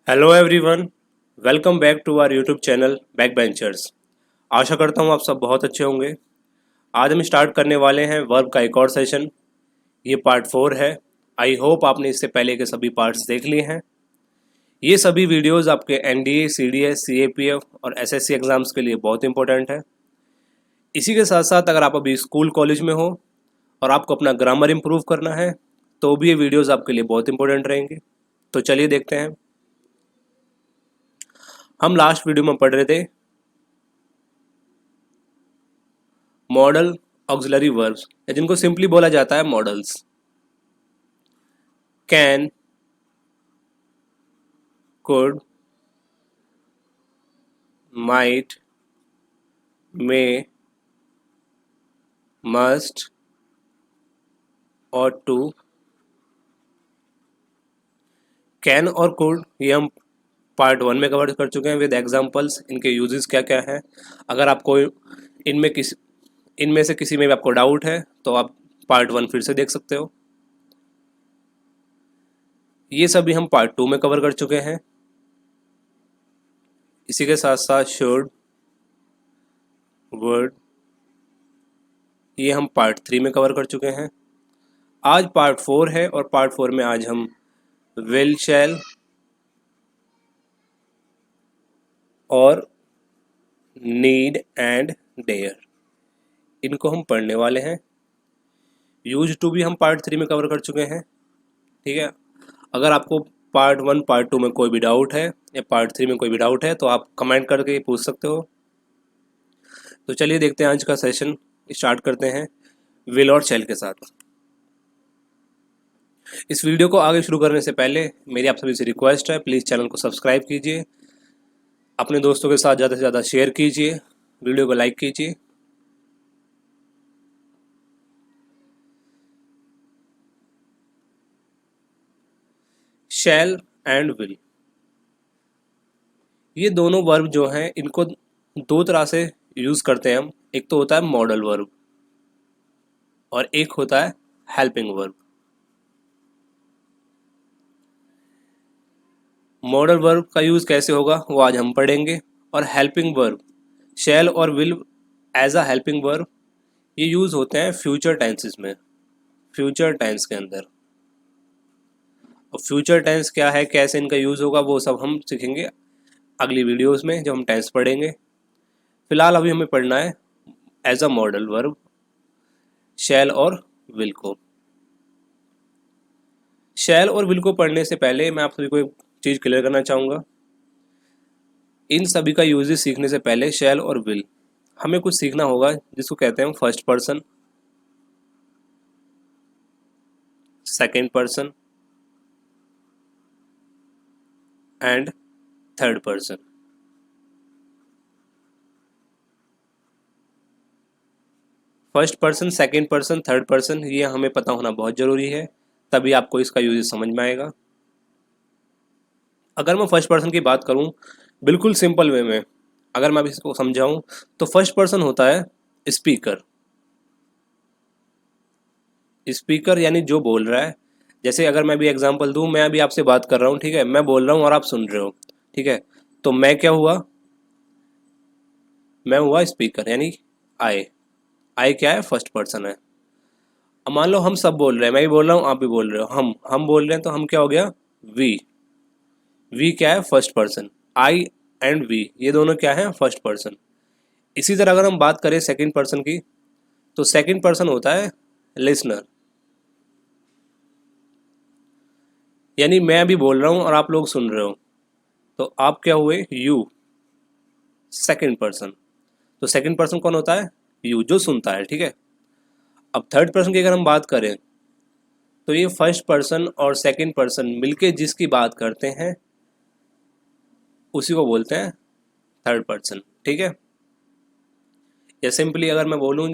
Hello everyone, welcome back to our YouTube channel Back Benchers. आशा करता हूँ आप सब बहुत अच्छे होंगे। आज हम स्टार्ट करने वाले हैं वर्ब का एक और सेशन। ये पार्ट 4 है। आई होप आपने इससे पहले के सभी पार्ट्स देख लिए हैं। ये सभी वीडियोस आपके एनडीए, सीडीएस, सीएपीएफ और एसएससी एग्ज़ाम्स के लिए बहुत इंपॉर्टेंट है। इसी के साथ साथ अगर आप अभी स्कूल कॉलेज में हो और आपको अपना ग्रामर इम्प्रूव करना है तो भी ये वीडियोज़ आपके लिए बहुत इंपॉर्टेंट रहेंगे। तो चलिए देखते हैं। हम लास्ट वीडियो में पढ़ रहे थे मॉडल ऑक्सिलरी वर्ब्स, या जिनको सिंपली बोला जाता है models. Can, could, might, may, must और टू। कैन और कुड ये हम पार्ट 1 में कवर कर चुके हैं विद एग्जांपल्स। इनके यूजेस क्या क्या हैं। अगर आपको इनमें से किसी में भी आपको डाउट है तो आप पार्ट 1 फिर से देख सकते हो। ये सभी हम पार्ट 2 में कवर कर चुके हैं। इसी के साथ साथ शुड, वर्ड, ये हम पार्ट 3 में कवर कर चुके हैं। आज पार्ट 4 है और पार्ट 4 में आज हम विल, शैल और नीड एंड डेयर, इनको हम पढ़ने वाले हैं। यूज टू भी हम पार्ट 3 में कवर कर चुके हैं। ठीक है। अगर आपको पार्ट 1 पार्ट 2 में कोई भी डाउट है या पार्ट 3 में कोई भी डाउट है तो आप कमेंट करके पूछ सकते हो। तो चलिए देखते हैं, आज का सेशन स्टार्ट करते हैं विल और शैल के साथ। इस वीडियो को आगे शुरू करने से पहले मेरी आप सभी से रिक्वेस्ट है, प्लीज़ चैनल को सब्सक्राइब कीजिए, अपने दोस्तों के साथ ज़्यादा से ज़्यादा शेयर कीजिए, वीडियो को लाइक कीजिए। शैल एंड विल, ये दोनों वर्ब जो हैं इनको दो तरह से यूज़ करते हैं हम। एक तो होता है मॉडल वर्ब और एक होता है हेल्पिंग वर्ब। मॉडल वर्ब का यूज़ कैसे होगा वो आज हम पढ़ेंगे। और हेल्पिंग वर्ब, शैल और will as a helping verb, ये यूज़ होते हैं फ्यूचर टेंसेस में, फ्यूचर टेंस के अंदर। और फ्यूचर टेंस क्या है, कैसे इनका यूज़ होगा, वो सब हम सीखेंगे अगली वीडियोस में जब हम टेंस पढ़ेंगे। फिलहाल अभी हमें पढ़ना है as a modal verb shall और विल को। शैल और विल को पढ़ने से पहले मैं आप सभी को एक चीज़ क्लियर करना चाहूँगा। इन सभी का यूजेस सीखने से पहले शैल और विल हमें कुछ सीखना होगा जिसको कहते हैं first person, second person and third person. First person, second person, third person, ये हमें पता होना बहुत ज़रूरी है, तभी आपको इसका यूजेस समझ में आएगा। अगर मैं फर्स्ट पर्सन की बात करूं बिल्कुल सिंपल वे में, अगर मैं अभी इसको समझाऊं तो फर्स्ट पर्सन होता है स्पीकर। स्पीकर यानी जो बोल रहा है। जैसे अगर मैं भी एग्जांपल दूं, मैं अभी आपसे बात कर रहा हूं, ठीक है, मैं बोल रहा हूं और आप सुन रहे हो, ठीक है, तो मैं क्या हुआ, मैं हुआ स्पीकर यानी आई। आई क्या है, फर्स्ट पर्सन है। अब मान लो हम सब बोल रहे हैं, मैं भी बोल रहा हूँ, आप भी बोल रहे हो, हम बोल रहे हैं, तो हम क्या हो गया, वी। वी क्या है, first person. I and we ये दोनों क्या है, फर्स्ट पर्सन। इसी तरह अगर हम बात करें सेकंड पर्सन की, तो सेकंड पर्सन होता है लिसनर। यानी मैं अभी बोल रहा हूँ और आप लोग सुन रहे हो, तो आप क्या हुए, यू, सेकंड पर्सन। तो सेकंड पर्सन कौन होता है, यू, जो सुनता है, ठीक है। अब थर्ड पर्सन की अगर हम बात करें तो ये फर्स्ट पर्सन और सेकंड पर्सन मिलके जिसकी बात करते हैं उसी को बोलते हैं थर्ड पर्सन, ठीक है। या सिंपली अगर मैं बोलूँ,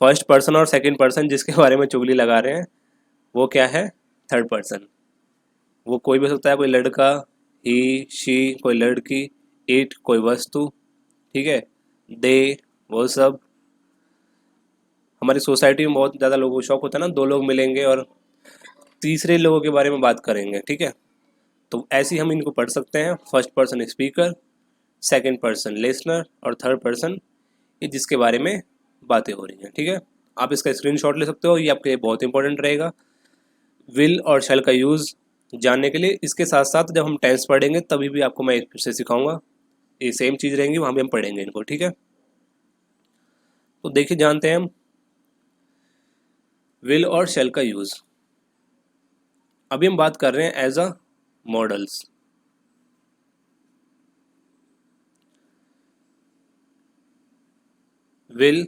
फर्स्ट पर्सन और सेकंड पर्सन जिसके बारे में चुगली लगा रहे हैं वो क्या है, थर्ड पर्सन। वो कोई भी हो सकता है, कोई लड़का, ही, शी, कोई लड़की, इट, कोई वस्तु, ठीक है, दे, वो सब। हमारी सोसाइटी में बहुत ज़्यादा लोगों को शौक होता है ना, दो लोग मिलेंगे और तीसरे लोगों के बारे में बात करेंगे, ठीक है। तो ऐसे ही हम इनको पढ़ सकते हैं, first person speaker, second person listener और थर्ड पर्सन ये जिसके बारे में बातें हो रही हैं। ठीक है, आप इसका स्क्रीनशॉट ले सकते हो, ये आपके लिए बहुत इंपॉर्टेंट रहेगा विल और शैल का यूज़ जानने के लिए। इसके साथ साथ जब हम टेंस पढ़ेंगे तभी भी आपको मैं फिर से सिखाऊंगा, ये सेम चीज़ रहेंगी, वहाँ भी हम पढ़ेंगे इनको। ठीक है, तो देखिए जानते हैं हम विल और शैल का यूज़। अभी हम बात कर रहे हैं एज अ मॉडल्स। विल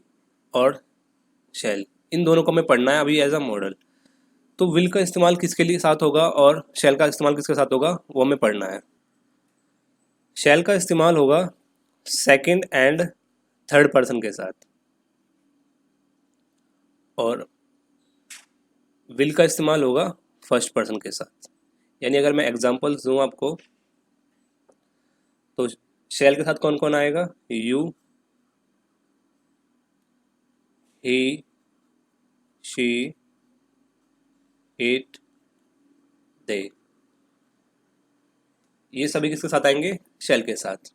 और शैल इन दोनों को हमें पढ़ना है अभी एज अ मॉडल। तो विल का इस्तेमाल किसके लिए साथ होगा और शैल का इस्तेमाल किसके साथ होगा वो हमें पढ़ना है। शैल का इस्तेमाल होगा सेकंड एंड थर्ड पर्सन के साथ, और विल का इस्तेमाल होगा फर्स्ट पर्सन के साथ। यानी अगर मैं एग्जांपल्स दूं आपको, तो शैल के साथ कौन कौन आएगा, यू, ही, शी, इट, दे, ये सभी किसके साथ आएंगे, शैल के साथ।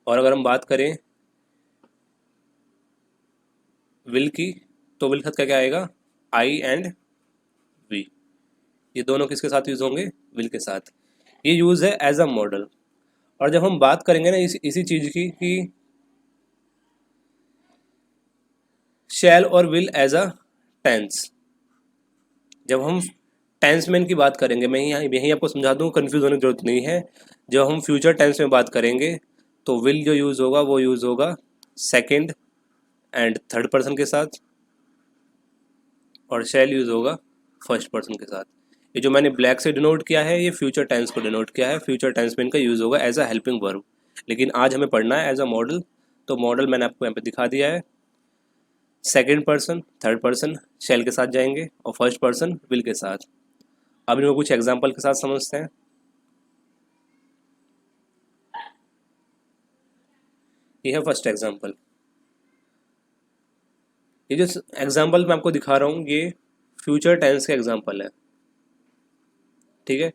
और अगर हम बात करें विल की, तो विल के साथ क्या क्या आएगा, आई एंड वी, ये दोनों किसके साथ यूज होंगे, विल के साथ। ये यूज है एज अ मॉडल। और जब हम बात करेंगे ना इसी चीज की कि शैल और विल एज अ टेंस, जब हम टेंस में इनकी बात करेंगे, मैं यहीं आपको समझा दूं, कंफ्यूज होने की जरूरत नहीं है। जब हम फ्यूचर टेंस में बात करेंगे तो विल जो यूज होगा वो यूज होगा सेकंड एंड थर्ड पर्सन के साथ, और शैल यूज होगा फर्स्ट पर्सन के साथ। ये जो मैंने ब्लैक से डिनोट किया है ये फ्यूचर टेंस को डिनोट किया है। फ्यूचर टेंस में इनका यूज होगा एज अ हेल्पिंग वर्ब, लेकिन आज हमें पढ़ना है एज अ मॉडल। तो मॉडल मैंने आपको यहाँ पे दिखा दिया है, second person third person shall के साथ जाएंगे और फर्स्ट पर्सन विल के साथ। अब इनको कुछ एग्जाम्पल के साथ समझते हैं। ये है फर्स्ट एग्जाम्पल। ये जो एग्जाम्पल मैं आपको दिखा रहा हूँ ये फ्यूचर टेंस का एग्जाम्पल है। ठीक है,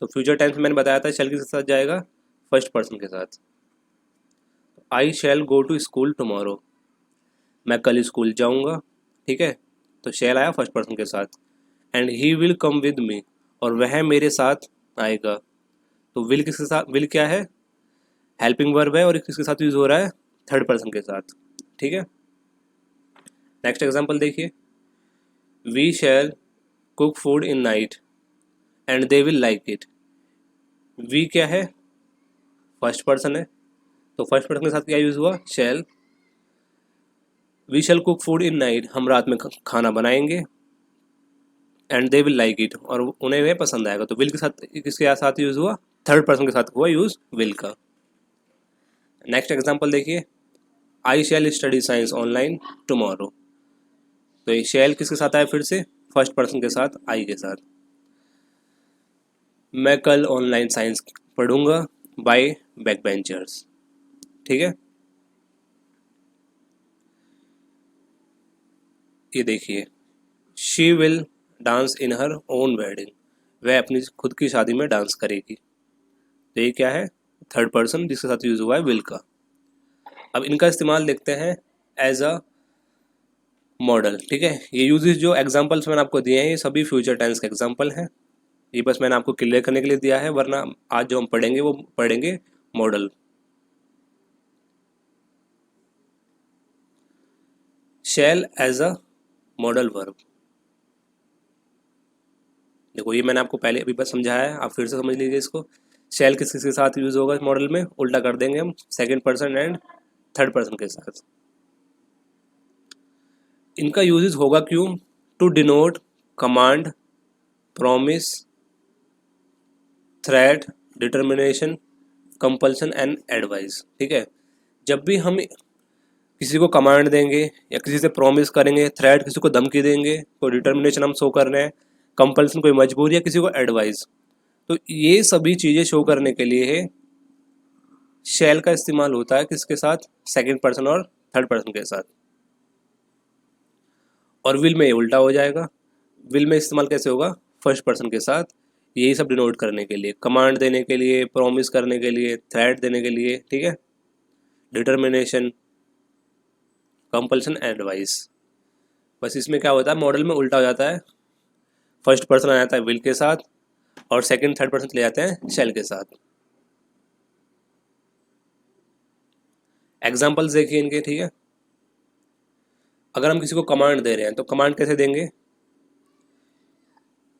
तो फ्यूचर टेंस में मैंने बताया था शैल के साथ जाएगा फर्स्ट पर्सन के साथ। आई शैल गो टू स्कूल टुमारो, मैं कल स्कूल जाऊंगा। ठीक है, तो शैल आया फर्स्ट पर्सन के साथ। And he will come with me, और वह मेरे साथ आएगा। तो विल किसके साथ, विल क्या है, हेल्पिंग वर्ब है और किसके साथ यूज हो रहा है, थर्ड पर्सन के साथ। ठीक है, नेक्स्ट एग्जांपल देखिए, we shall cook food in night and they will like it. We क्या है, फर्स्ट पर्सन है, तो फर्स्ट पर्सन के साथ क्या यूज हुआ, shall. We shall cook food in night, हम रात में खाना बनाएंगे। And they will like it, और उन्हें वह पसंद आएगा। तो विल के साथ किसके साथ यूज हुआ, थर्ड पर्सन के साथ हुआ यूज विल का। नेक्स्ट एग्जांपल देखिए, I shall study science online tomorrow. तो ये शैल किसके साथ आया, फिर से फर्स्ट पर्सन के साथ, आई के साथ। मैं कल ऑनलाइन साइंस पढ़ूंगा बाय बैक बेंचर्स। ठीक है, ये देखिए, she will dance in her own wedding, वह अपनी खुद की शादी में डांस करेगी। तो ये क्या है, थर्ड पर्सन जिसके साथ यूज हुआ है विल का। अब इनका इस्तेमाल देखते हैं एज अ मॉडल। ठीक है, ये यूजेस जो एग्जांपल्स मैंने आपको दिए हैं ये सभी फ्यूचर टेंस के एग्जांपल हैं। ये बस मैंने आपको क्लियर करने के लिए दिया है, वरना आज जो हम पढ़ेंगे वो पढ़ेंगे modal. Shall as a modal verb, देखो ये मैंने आपको पहले अभी बस समझाया है, आप फिर से समझ लीजिए इसको। शैल किस किसके साथ यूज होगा मॉडल में, उल्टा कर देंगे हम, second person and third person के साथ। इनका यूजेस होगा क्यों, to denote command, promise, threat, determination, compulsion and advice. ठीक है, जब भी हम किसी को कमांड देंगे या किसी से प्रॉमिस करेंगे, थ्रेट किसी को धमकी देंगे, कोई डिटर्मिनेशन हम शो कर रहे हैं, कंपल्सन कोई मजबूरी, या किसी को एडवाइस, तो ये सभी चीज़ें शो करने के लिए शैल का इस्तेमाल होता है किसके साथ, सेकंड पर्सन और थर्ड पर्सन के साथ। और विल में ये उल्टा हो जाएगा, विल में इस्तेमाल कैसे होगा, फर्स्ट पर्सन के साथ। यही सब डिनोट करने के लिए, कमांड देने के लिए, प्रॉमिस करने के लिए, थ्रेट देने के लिए, ठीक है। Determination, compulsion, advice. बस इसमें क्या होता है, मॉडल में उल्टा हो जाता है, फर्स्ट पर्सन आ जाता है विल के साथ और सेकंड थर्ड पर्सन ले जाते हैं शैल के साथ। एग्जाम्पल्स देखिए इनके, ठीक है। अगर हम किसी को कमांड दे रहे हैं तो कमांड कैसे देंगे,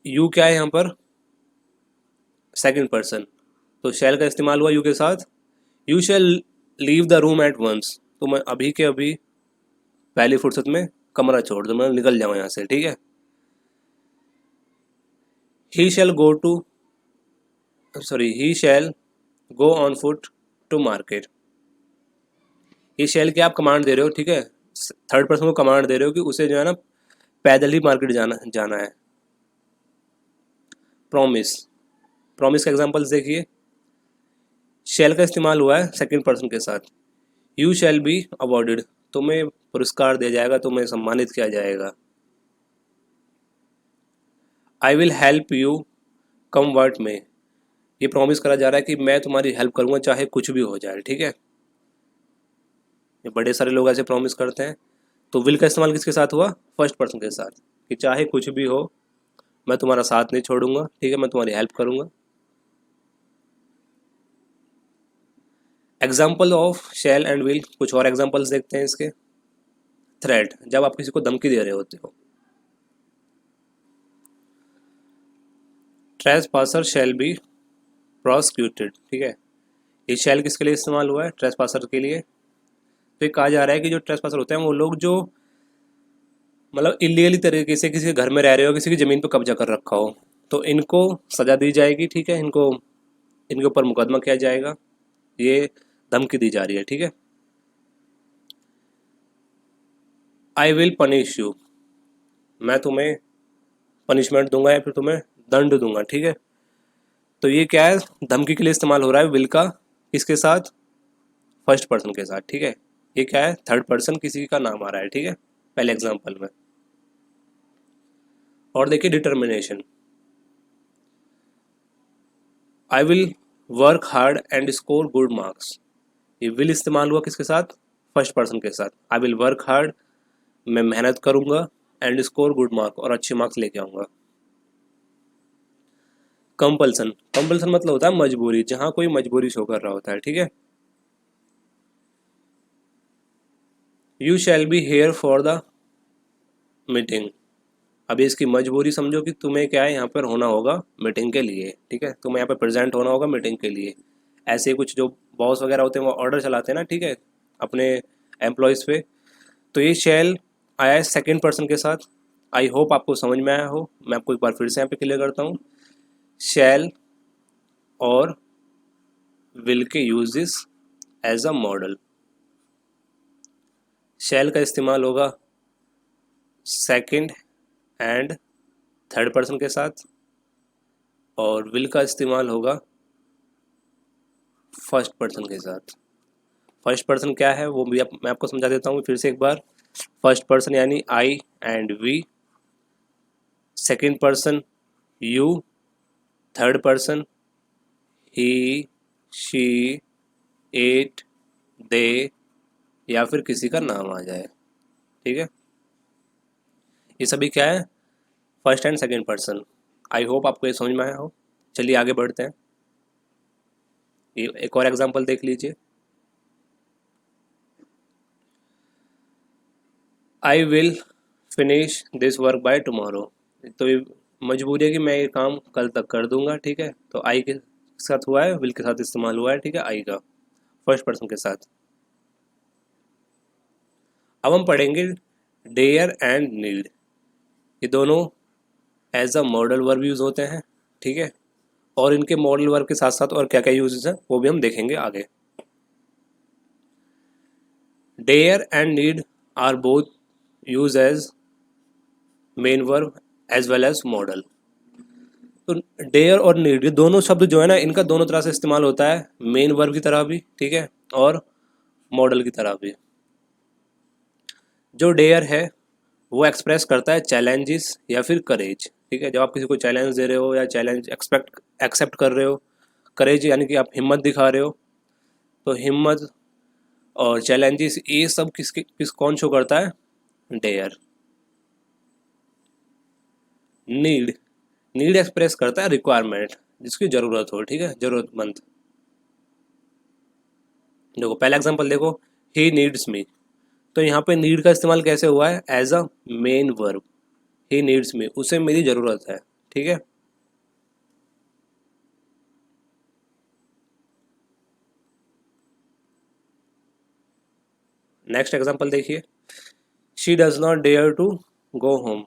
यू क्या है यहाँ पर, सेकंड पर्सन, तो शैल का इस्तेमाल हुआ यू के साथ। You shall leave the room at once, तो मैं अभी के अभी पहली फुर्सत में कमरा छोड़ दूँ, मैं निकल जाऊँ यहाँ से, ठीक है। He shall go to, sorry, he shall go on foot to market. ये शैल के आप कमांड दे रहे हो, ठीक है, थर्ड पर्सन को कमांड दे रहे हो कि उसे जो है ना पैदल ही मार्केट जाना जाना है। प्रॉमिस, प्रॉमिस का एग्जांपल्स देखिए, शैल का इस्तेमाल हुआ है सेकंड पर्सन के साथ। यू शैल बी अवॉर्डेड, तुम्हें पुरस्कार दिया जाएगा, तुम्हें सम्मानित किया जाएगा। I will help you come what में, ये प्रॉमिस करा जा रहा है कि मैं तुम्हारी हेल्प करूंगा चाहे कुछ भी हो जाए, ठीक है। ये बड़े सारे लोग ऐसे प्रॉमिस करते हैं। तो विल का इस्तेमाल किसके साथ हुआ, फर्स्ट पर्सन के साथ, कि चाहे कुछ भी हो मैं तुम्हारा साथ नहीं छोड़ूंगा, ठीक है, मैं तुम्हारी हेल्प करूंगा। Example of shall and will, कुछ और एग्जाम्पल्स देखते हैं इसके। थ्रेट, जब आप किसी को धमकी दे रहे होते हो। ट्रेसपासर शैल बी प्रोसिक्यूटेड, ठीक है, ये शैल किसके लिए इस्तेमाल हुआ है, ट्रेसपासर के लिए। तो ये कहा जा रहा है कि जो ट्रेसपासर होते हैं वो लोग जो मतलब इलीगली तरीके से किसी के घर में रह रहे हो, किसी की ज़मीन पर कब्जा कर रखा हो, तो इनको सज़ा दी जाएगी, ठीक है, इनको इनके ऊपर मुकदमा किया जाएगा, ये धमकी दी जा रही है, ठीक है। आई विल पनिश यू, मैं तुम्हें पनिशमेंट दूंगा या फिर तुम्हें दंड दूंगा, ठीक है। तो ये क्या है, धमकी के लिए इस्तेमाल हो रहा है विल का, किसके साथ, फर्स्ट पर्सन के साथ, ठीक है। ये क्या है, थर्ड पर्सन किसी का नाम आ रहा है, ठीक है, पहले एग्जांपल में। और देखिए determination, I will work hard and score good marks, ये विल इस्तेमाल हुआ किसके साथ, फर्स्ट पर्सन के साथ। आई विल वर्क हार्ड, मैं मेहनत करूंगा, एंड स्कोर गुड मार्क, और अच्छे मार्क्स लेके आऊंगा। कंपल्सन, कंपल्सन मतलब होता है मजबूरी, जहां कोई मजबूरी शो कर रहा होता है, ठीक है। You shall be here for the meeting, अभी इसकी मजबूरी समझो कि तुम्हें क्या है, यहाँ पर होना होगा मीटिंग के लिए, ठीक है, तुम्हें यहाँ पर प्रेजेंट होना होगा मीटिंग के लिए। ऐसे कुछ जो बॉस वगैरह होते हैं वो ऑर्डर चलाते हैं ना, ठीक है, अपने एम्प्लॉयज़ पे। तो ये शैल आया है सेकेंड पर्सन के साथ। आई होप आपको समझ में आया हो, मैं आपको एक बार फिर से यहाँ पे क्लियर करता हूँ। शैल और विल के यूजेस एज अ मॉडल, शैल का इस्तेमाल होगा सेकंड एंड थर्ड पर्सन के साथ और विल का इस्तेमाल होगा फर्स्ट पर्सन के साथ। फर्स्ट पर्सन क्या है वो भी मैं आपको समझा देता हूँ फिर से एक बार। फर्स्ट पर्सन यानी I and we, second person you, third person he, she, it, they, या फिर किसी का नाम आ जाए, ठीक है। ये सभी क्या है, first and second person. I hope आपको ये समझ में आया हो। चलिए आगे बढ़ते हैं, ये एक और एग्जांपल देख लीजिए। I will finish this work by tomorrow, तो ये मजबूरी है कि मैं ये काम कल तक कर दूंगा, ठीक है। तो आई के साथ हुआ है, विल के साथ इस्तेमाल हुआ है, ठीक है, आई का फर्स्ट पर्सन के साथ। अब हम पढ़ेंगे डेयर एंड नीड, ये दोनों as a modal verb use होते हैं, ठीक है। और इनके मॉडल वर्ब के साथ साथ और क्या क्या यूजेस हैं वो भी हम देखेंगे आगे। Dare and need are both use as main verb as well as modal. तो डेयर और नीड ये दोनों शब्द जो है ना, इनका दोनों तरह से इस्तेमाल होता है, मेन वर्ब की तरह भी, ठीक है, और मॉडल की तरह भी। जो डेयर है वो एक्सप्रेस करता है चैलेंजेस या फिर करेज, ठीक है, जब आप किसी को चैलेंज दे रहे हो या चैलेंज एक्सेप्ट कर रहे हो, करेज यानी कि आप हिम्मत दिखा रहे हो, तो हिम्मत और चैलेंजेस ये सब किस कौन शो करता है? डेयर। नीड, नीड एक्सप्रेस करता है रिक्वायरमेंट, जिसकी ज़रूरत हो, ठीक है, ज़रूरतमंद। देखो पहला एग्जांपल देखो, ही नीड्स मी। तो यहाँ पे नीड का इस्तेमाल कैसे हुआ है? As a main verb. He needs me, उसे मेरी ज़रूरत है, ठीक है। नेक्स्ट एग्जांपल देखिए, she does not dare to go home.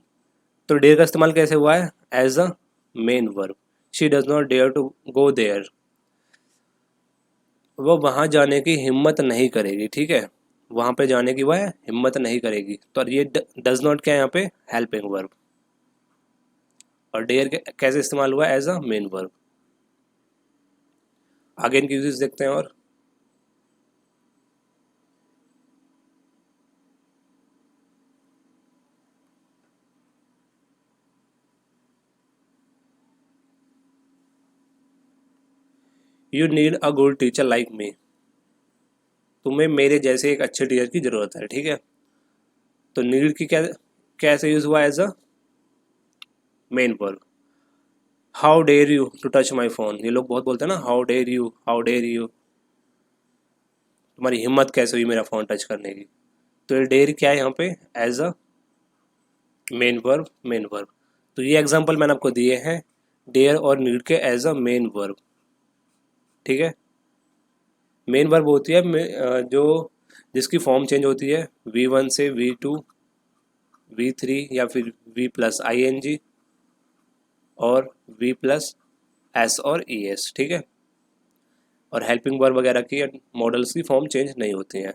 तो डेयर का इस्तेमाल कैसे हुआ है? As a main verb. She does not dare to go there, वो वहाँ जाने की हिम्मत नहीं करेगी, ठीक है, वहाँ पे जाने की वह हिम्मत नहीं करेगी। तो ये डज नॉट क्या है यहाँ पे? Helping verb. और डेयर कैसे इस्तेमाल हुआ? As a main verb. आगे इनकी यूजेस देखते हैं। और you need a good teacher like me. तुम्हें मेरे जैसे एक अच्छे टीचर की ज़रूरत है, ठीक है। तो नीड की क्या कैसे यूज़ हुआ? As a main verb. How dare you to touch my phone. ये लोग बहुत बोलते हैं ना, how dare you, how dare you, तुम्हारी हिम्मत कैसे हुई मेरा फ़ोन टच करने की। तो ये डेयर क्या है यहाँ पे? As a main verb, main verb. तो ये एग्जांपल मैंने आपको दिए हैं डेयर और नीड के एज अ मेन वर्ब, ठीक है। मेन वर्ब होती है जो जिसकी फॉर्म चेंज होती है V1 से V2, V3 या फिर V प्लस ING और V प्लस S और ES, ठीक है। और हेल्पिंग वर्ब वगैरह की मॉडल्स की फॉर्म चेंज नहीं होती हैं।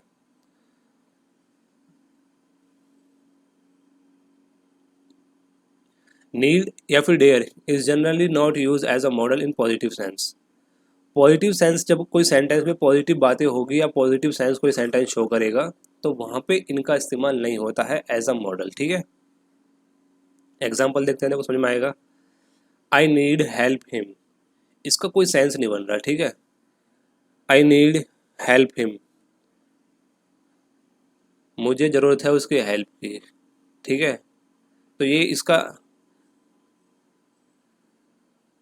नीड या फिर dare is generally not use as a modal in positive sense. Positive sense, जब कोई सेंटेंस में पॉजिटिव बातें होगी या पॉजिटिव सेंस कोई सेंटेंस शो करेगा, तो वहाँ पे इनका इस्तेमाल नहीं होता है एज अ मॉडल, ठीक है। एग्जाम्पल देखते हैं, देखो समझ में आएगा। आई नीड हेल्प हिम, इसका कोई सेंस नहीं बन रहा, ठीक है। आई नीड हेल्प हिम, मुझे ज़रूरत है उसकी हेल्प की, ठीक है। तो ये इसका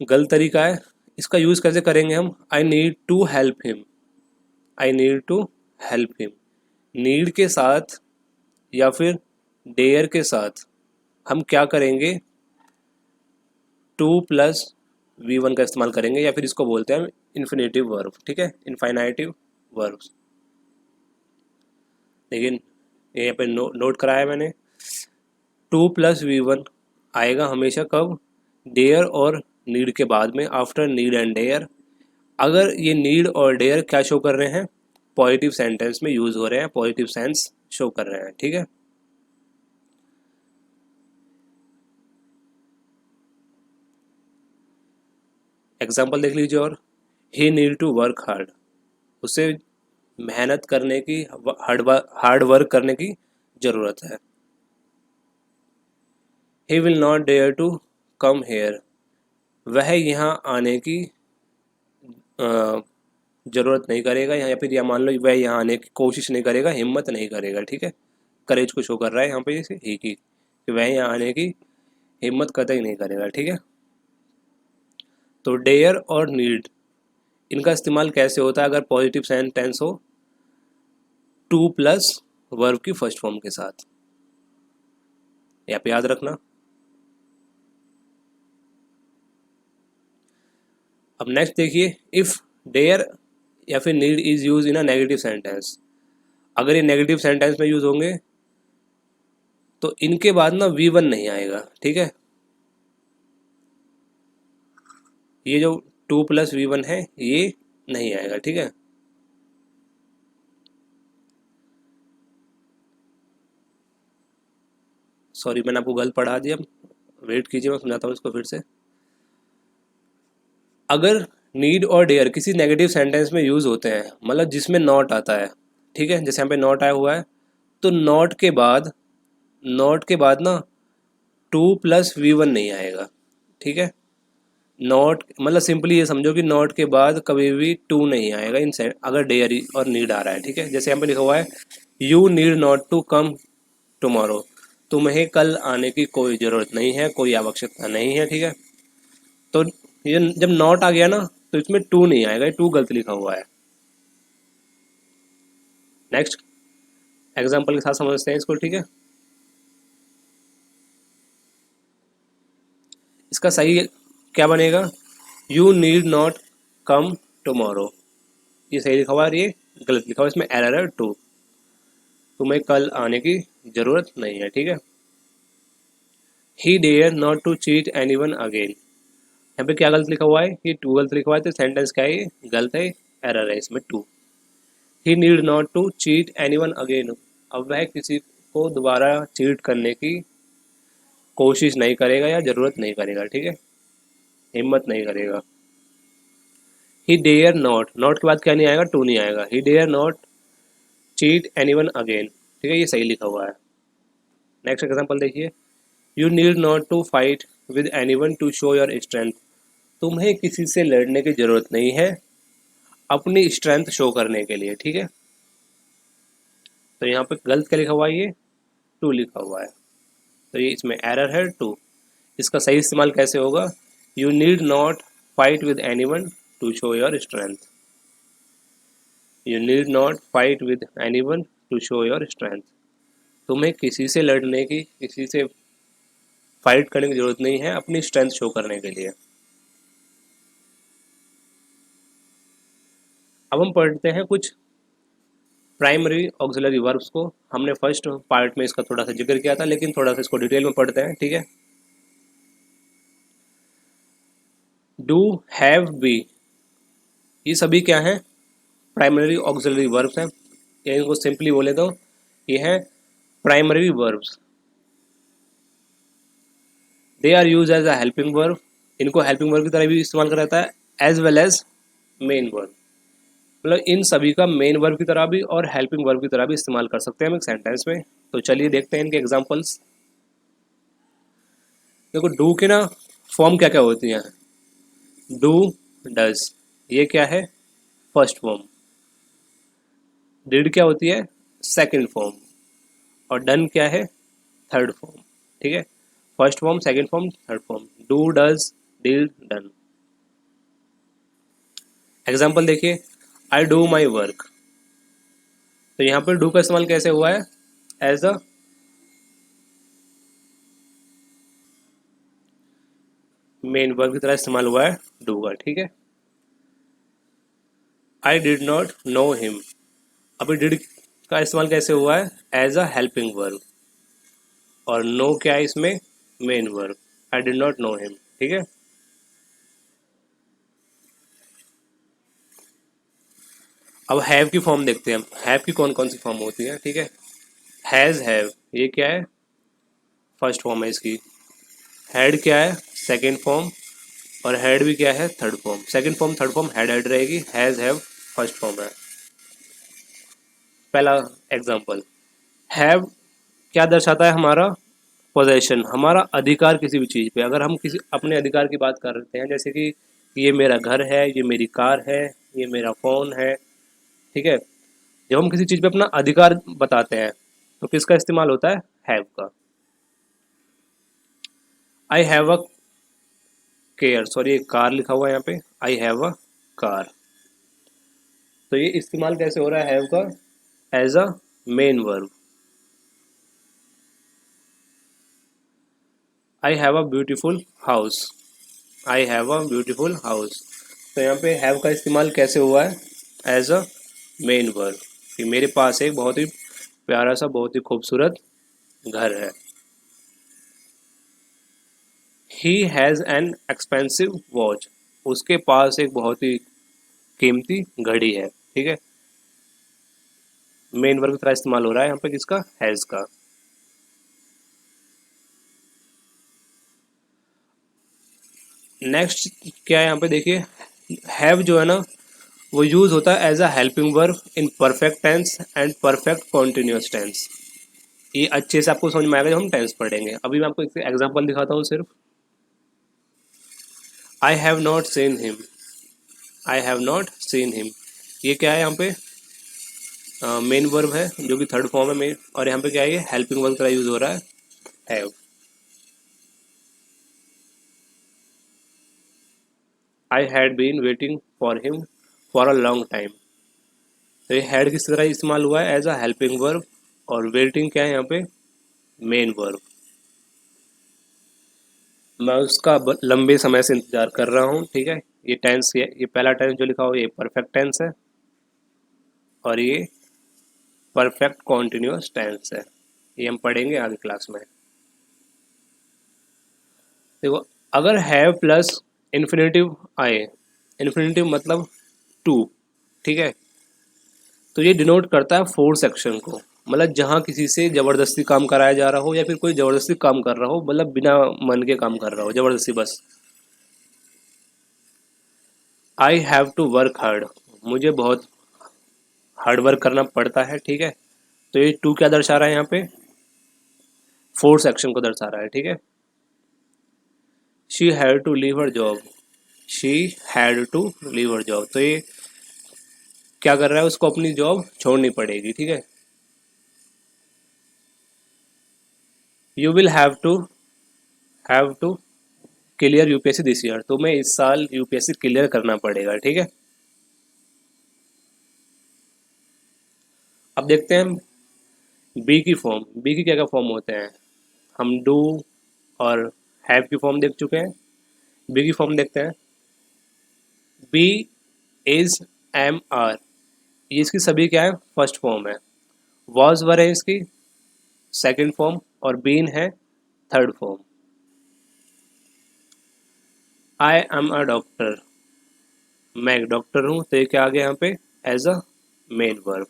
गलत तरीका है। इसका यूज़ कैसे करेंगे हम? I need to help him, I need to help him. Need के साथ या फिर डेयर के साथ हम क्या करेंगे? टू प्लस V1 का इस्तेमाल करेंगे, या फिर इसको बोलते हैं इन्फिनेटिव वर्ब, ठीक है, इनफाइनाइटिव वर्ब्स। लेकिन यहाँ पे नोट कराया मैंने, टू प्लस V1 आएगा हमेशा कब? डेयर और नीड के बाद में, आफ्टर नीड एंड डेयर। अगर ये नीड और डेयर क्या शो कर रहे हैं? पॉजिटिव सेंटेंस में यूज हो रहे हैं, पॉजिटिव सेंस शो कर रहे हैं, ठीक है। एग्जाम्पल देख लीजिए। और ही नीड टू वर्क हार्ड, उसे मेहनत करने की, हार्ड वर्क करने की ज़रूरत है। He will not dare to come here, वह यहाँ आने की ज़रूरत नहीं करेगा, या फिर या मान लो वह यहाँ आने की कोशिश नहीं करेगा, हिम्मत नहीं करेगा, ठीक है। करेज को शो कर रहा है यहाँ पे जैसे ही की, कि वह यहाँ आने की हिम्मत कतई नहीं करेगा, ठीक है। तो डेयर और नीड, इनका इस्तेमाल कैसे होता है अगर पॉजिटिव सेंटेंस हो? टू प्लस वर्ब की फर्स्ट फॉर्म के साथ, यहाँ पे याद रखना। अब नेक्स्ट देखिए, इफ डेयर या फिर need is use in a negative sentence. अगर ये नेगेटिव सेंटेंस में यूज होंगे तो इनके बाद ना V1 नहीं आएगा, ठीक है। ये जो टू प्लस V1 है ये नहीं आएगा, ठीक है। सॉरी मैंने आपको गलत पढ़ा दिया, वेट कीजिए, मैं समझाता हूँ इसको फिर से। अगर नीड और डेयर किसी नेगेटिव सेंटेंस में यूज होते हैं, मतलब जिसमें नॉट आता है, ठीक है, जैसे यहाँ पे नॉट आया हुआ है, तो नॉट के बाद ना टू प्लस V1 नहीं आएगा, ठीक है। नॉट मतलब सिंपली ये समझो कि नॉट के बाद कभी भी टू नहीं आएगा इन सेंट अगर डेयर और नीड आ रहा है, ठीक है। जैसे यहाँ पे लिखा हुआ है you need not to come tomorrow, तुम्हें कल आने की कोई ज़रूरत नहीं है, कोई आवश्यकता नहीं है, ठीक है। तो ये जब नॉट आ गया ना तो इसमें टू नहीं आएगा, टू गलत लिखा हुआ है। नेक्स्ट एग्जाम्पल के साथ समझते हैं इसको, ठीक है। इसका सही क्या बनेगा, you need not come tomorrow, ये सही लिखा हुआ है, ये गलत लिखा हुआ है, इसमें एरर है टू, तुम्हें कल आने की ज़रूरत नहीं है, ठीक है। He dare not to cheat anyone again, यहाँ पे क्या गलत लिखा हुआ है, ये टू गलत लिखा हुआ है, तो सेंटेंस क्या है, ये गलत है, एरर है इसमें to. He need not to cheat anyone again, अब वह किसी को दोबारा चीट करने की कोशिश नहीं करेगा या ज़रूरत नहीं करेगा, ठीक है, हिम्मत नहीं करेगा। ही डेयर नॉट, नॉट के बाद क्या नहीं आएगा, टू नहीं आएगा, he dare not cheat anyone again, ठीक है, ये सही लिखा हुआ है। नेक्स्ट एग्जाम्पल देखिए, you need not to fight with anyone to show your strength, तुम्हें किसी से लड़ने की ज़रूरत नहीं है अपनी स्ट्रेंथ शो करने के लिए, ठीक है। तो यहाँ पे गलत क्या लिखा हुआ है, ये टू लिखा हुआ है, तो ये इसमें एरर है टू। इसका सही इस्तेमाल कैसे होगा, you need not fight with anyone to show your strength, you need not fight with anyone to show your strength, तुम्हें किसी से लड़ने की, किसी से फाइट करने की जरूरत नहीं है अपनी स्ट्रेंथ शो करने के लिए। अब हम पढ़ते हैं कुछ प्राइमरी ऑक्सिलरी वर्ब्स को, हमने फर्स्ट पार्ट में इसका थोड़ा सा जिक्र किया था, लेकिन थोड़ा सा इसको डिटेल में पढ़ते हैं, ठीक है। डू, हैव, बी, ये सभी क्या हैं, प्राइमरी ऑक्सिलरी वर्ब्स हैं, या इनको सिंपली बोले तो ये हैं primary verbs. They are use as a helping verb, इनको हेल्पिंग वर्ब की तरह भी इस्तेमाल करा जाता है, as well as main verb, मतलब इन सभी का मेन वर्ब की तरह भी और हेल्पिंग वर्ब की तरह भी इस्तेमाल कर सकते हैं हम एक सेंटेंस में। तो चलिए देखते हैं इनके एग्जांपल्स। देखो डू के ना फॉर्म क्या क्या होती हैं, डू, डज, ये क्या है, फर्स्ट फॉर्म। डिड क्या होती है, सेकंड फॉर्म। और डन क्या है, थर्ड फॉर्म, ठीक है। First form, second form, third form, do, does, did, done. Example देखिए, आई डू माई वर्क, तो यहाँ पर डू का इस्तेमाल कैसे हुआ है, एज अ मेन वर्ब की तरह इस्तेमाल हुआ है डू का, ठीक है। I did not know him, अभी डिड का इस्तेमाल कैसे हुआ है, एज अ हेल्पिंग वर्ब, और नो क्या है इसमें, main verb, I did not know him, ठीक है। अब हैव की फॉर्म देखते हैं हम, हैव की कौन कौन सी फॉर्म होती है, ठीक है। हैज, हैव, ये क्या है, फर्स्ट फॉर्म है इसकी। हैड क्या है, सेकेंड फॉर्म, और हैड भी क्या है, third form. Second form, third form, had had रहेगी, हैज, हैव फर्स्ट फॉर्म है। पहला एग्जाम्पल, हैव क्या दर्शाता है, हमारा पोजेशन, हमारा अधिकार किसी भी चीज़ पे। अगर हम किसी अपने अधिकार की बात कर रहे हैं, जैसे कि ये मेरा घर है, ये मेरी कार है, ये मेरा फ़ोन है, ठीक है। जब हम किसी चीज़ पे अपना अधिकार बताते हैं तो किसका इस्तेमाल होता है, हैव का। आई have a care, sorry car लिखा हुआ है यहाँ पे, आई हैव अ कार, तो ये इस्तेमाल कैसे हो रहा है हैव का, as a main verb. I have a beautiful house, I have a beautiful house, तो यहाँ पे हैव का इस्तेमाल कैसे हुआ है, एज अ मेन वर्ब, कि मेरे पास एक बहुत ही प्यारा सा, बहुत ही खूबसूरत घर है। He has an expensive watch, उसके पास एक बहुत ही कीमती घड़ी है, ठीक है। मेन वर्ब की तरह इस्तेमाल हो रहा है यहाँ पे किसका, हैज़ का। नेक्स्ट क्या है यहाँ पे देखिए, हैव जो है ना वो यूज होता है as a helping verb in perfect tense and perfect continuous tense. ये अच्छे से आपको समझ में आएगा जब हम टेंस पढ़ेंगे। अभी मैं आपको एक एग्जांपल दिखाता हूँ सिर्फ। I have not seen him, I have not seen him, ये क्या है यहाँ पे मेन वर्ब है जो कि थर्ड फॉर्म है मेन, और यहाँ पे क्या है ये हेल्पिंग वर्ब का यूज हो रहा है have. I had been waiting for him for a long time, तो ये हैड किस तरह इस्तेमाल हुआ है एज अ हेल्पिंग वर्ब, और वेटिंग क्या है यहाँ पे मेन वर्ब। मैं उसका लंबे समय से इंतजार कर रहा हूँ, ठीक है। ये टेंस, ये पहला टेंस जो लिखा हुआ है ये परफेक्ट टेंस है, और ये परफेक्ट कॉन्टिन्यूअस टेंस है, ये हम पढ़ेंगे आगे क्लास में। देखो, अगर हैव प्लस इन्फिनेटिव आए, इन्फिनेटिव मतलब टू, ठीक है, तो ये डिनोट करता है फोर्स एक्शन को, मतलब जहाँ किसी से जबरदस्ती काम कराया जा रहा हो या फिर कोई जबरदस्ती काम कर रहा हो, मतलब बिना मन के काम कर रहा हो जबरदस्ती बस। I have to work hard, मुझे बहुत हार्ड वर्क करना पड़ता है, ठीक है। तो ये टू क्या दर्शा रहा है यहाँ पे फोर्स एक्शन को दर्शा रहा है, ठीक है। She had to leave her job, she had to leave her job, तो ये क्या कर रहा है उसको अपनी जॉब छोड़नी पड़ेगी, ठीक है। You will have to clear UPSC this year, तो मैं इस साल यूपीएससी क्लियर करना पड़ेगा, ठीक है। अब देखते हैं बी की फॉर्म, बी की क्या क्या फॉर्म होते हैं। हम डू और हैव की फॉर्म देख चुके हैं, बी की फॉर्म देखते हैं। बी इज एम आर, ये इसकी सभी क्या है फर्स्ट फॉर्म है। वॉज वर है इसकी सेकंड फॉर्म, और बीन है third form. I am a doctor, मैं एक डॉक्टर हूँ, तो ये क्या आ गया यहाँ पे as a main verb.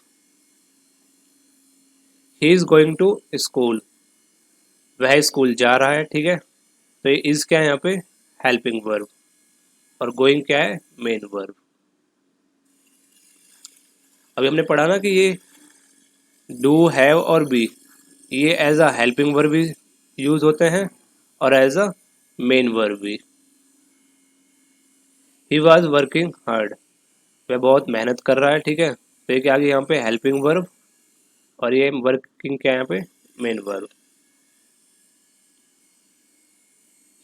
He is going to school, वह स्कूल जा रहा है, ठीक है, तो ये इज क्या है यहाँ पे हेल्पिंग वर्ब, और गोइंग क्या है मेन वर्ब। अभी हमने पढ़ा ना कि ये डू हैव और बी ये एज अ हेल्पिंग वर्ब भी यूज होते हैं और एज अ मेन वर्ब भी। ही वॉज वर्किंग हार्ड, वह बहुत मेहनत कर रहा है, ठीक है, तो ये क्या आ गया यहाँ पे हेल्पिंग वर्ब, और ये वर्किंग क्या है यहाँ पे main verb.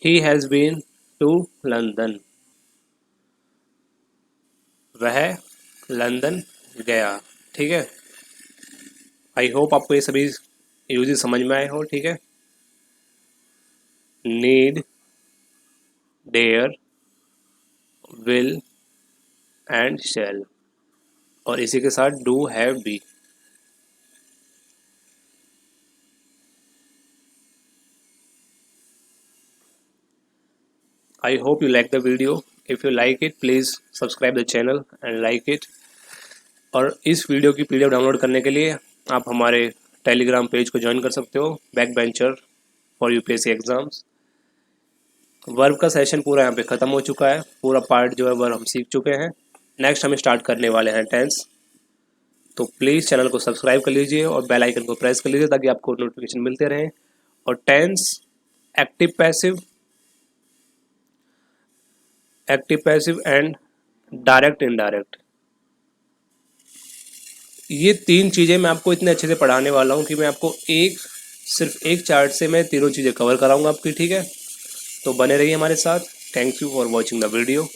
He has been to London, वह लंदन गया, ठीक है। आई होप आपको ये सभी यूजेस समझ में आए हो, ठीक है। Need, dare, will and shall, और इसी के साथ do have be. I hope you like the video. If you like it, please subscribe the channel and like it. और इस वीडियो की पीडीएफ डाउनलोड करने के लिए आप हमारे टेलीग्राम पेज को ज्वाइन कर सकते हो, back bencher for UPSC exams. Verb का सेशन पूरा यहाँ पे ख़त्म हो चुका है, पूरा पार्ट जो है वर्ब हम सीख चुके हैं। नेक्स्ट हम स्टार्ट करने वाले हैं टेंस, तो प्लीज़ चैनल को सब्सक्राइब कर लीजिए और बेल आइकन को प्रेस कर लीजिए ताकि आपको नोटिफिकेशन मिलते रहें। और tense active passive and direct indirect, ये तीन चीज़ें मैं आपको इतने अच्छे से पढ़ाने वाला हूँ कि मैं आपको सिर्फ एक चार्ट से मैं तीनों चीज़ें कवर कराऊंगा आपकी, ठीक है। तो बने रहिए हमारे साथ। Thank you for watching the video.